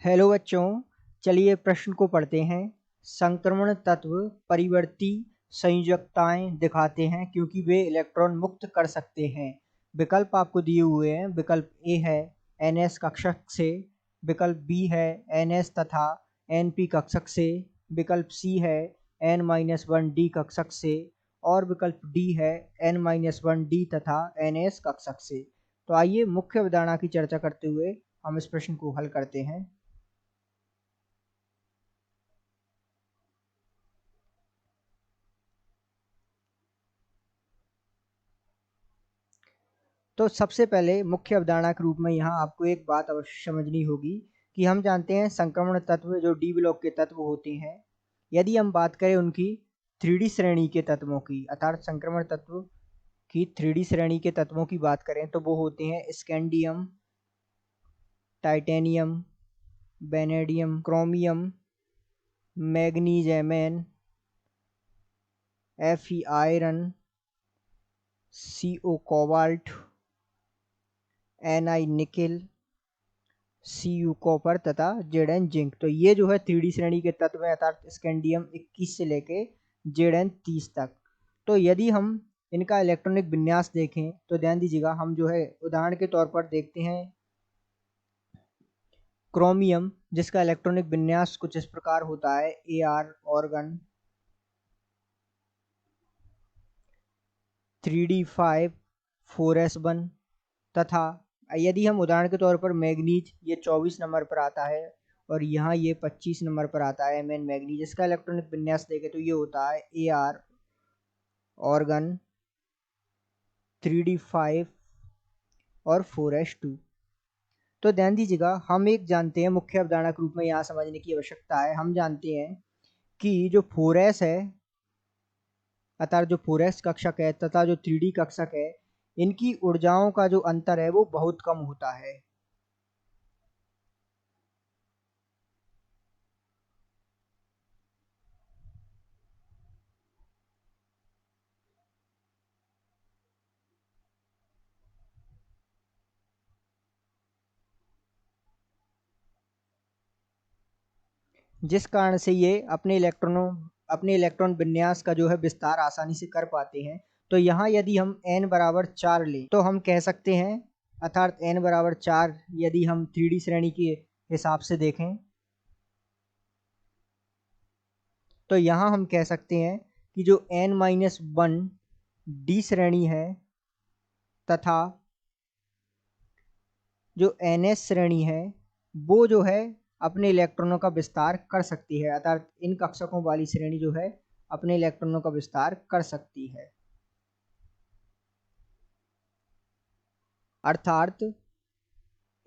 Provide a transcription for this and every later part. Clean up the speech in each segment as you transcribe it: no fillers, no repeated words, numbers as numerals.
Hello बच्चों, चलिए प्रश्न को पढ़ते हैं। संक्रमण तत्व परिवर्ती संयोजकताएं दिखाते हैं क्योंकि वे इलेक्ट्रॉन मुक्त कर सकते हैं। विकल्प आपको दिए हुए हैं। विकल्प ए है NS कक्षक से, विकल्प बी है NS तथा NP कक्षक से, विकल्प सी है N-1D कक्षक से और विकल्प डी है N-1D तथा NS कक्षक से। तो आइए मुख्य अवधारणा की चर्चा करते हुए हम इस प्रश्न को हल करते हैं। तो सबसे पहले मुख्य अवधारणा के रूप में यहाँ आपको एक बात अवश्य समझनी होगी कि हम जानते हैं संक्रमण तत्व जो डी ब्लॉक के तत्व होते हैं, यदि हम बात करें उनकी 3D श्रेणी के तत्वों की, अर्थात संक्रमण तत्व की 3D श्रेणी के तत्वों की बात करें तो वो होते हैं scandium, titanium, vanadium, chromium, manganese Mn, Fe iron, CO cobalt, Ni nickel, Cu copper तथा Zn जिंक। तो ये जो है 3D श्रेणी के तत्व है, अर्थात स्कैंडियम 21 से लेके Zn 30 तक। तो यदि हम इनका इलेक्ट्रॉनिक विन्यास देखें तो ध्यान दीजिएगा, हम जो है उदाहरण के तौर पर देखते हैं क्रोमियम, जिसका इलेक्ट्रॉनिक विन्यास कुछ इस प्रकार होता है Ar ऑर्गन 3D5 4s1 तथा यदि हम उदाहरण के तौर पर मैग्नीज, ये 24 नंबर पर आता है और यहाँ ये 25 नंबर पर आता है Mn मैग्नीज, इसका इलेक्ट्रॉनिक विन्यास देखें तो ये होता है Ar ऑर्गन 3D5 और 4s2। तो ध्यान दीजिएगा, हम एक जानते हैं मुख्य अवधारणा के रूप में यहाँ समझने की आवश्यकता है। हम जानते हैं कि जो 4s है, अर्थात जो 4s कक्षक है तथा जो 3D कक्षक है, इनकी ऊर्जाओं का जो अंतर है वो बहुत कम होता है। जिस कारण से ये अपने इलेक्ट्रॉन विन्यास का जो है विस्तार आसानी से कर पाते हैं। तो यहाँ यदि हम n बराबर 4 लें तो हम कह सकते हैं, अर्थात n बराबर 4 यदि हम 3D श्रेणी के हिसाब से देखें तो यहाँ हम कह सकते हैं कि जो N-1D श्रेणी है तथा जो NS श्रेणी है वो जो है अपने इलेक्ट्रॉनों का विस्तार कर सकती है, अर्थात इन कक्षकों वाली श्रेणी जो है अपने इलेक्ट्रॉनों का विस्तार कर सकती है। अर्थात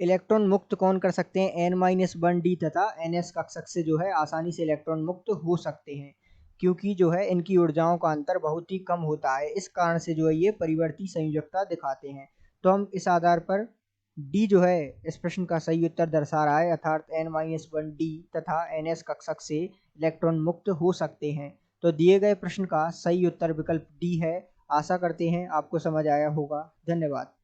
इलेक्ट्रॉन मुक्त कौन कर सकते हैं? N-1D तथा NS कक्षक से जो है आसानी से इलेक्ट्रॉन मुक्त हो सकते हैं, क्योंकि जो है इनकी ऊर्जाओं का अंतर बहुत ही कम होता है। इस कारण से जो है ये परिवर्ती संयोजकता दिखाते हैं। तो हम इस आधार पर डी जो है इस प्रश्न का सही उत्तर दर्शा रहा है, अर्थात N-1D तथा NS कक्षक से इलेक्ट्रॉन मुक्त हो सकते हैं। तो दिए गए प्रश्न का सही उत्तर विकल्प डी है। आशा करते हैं आपको समझ आया होगा। धन्यवाद।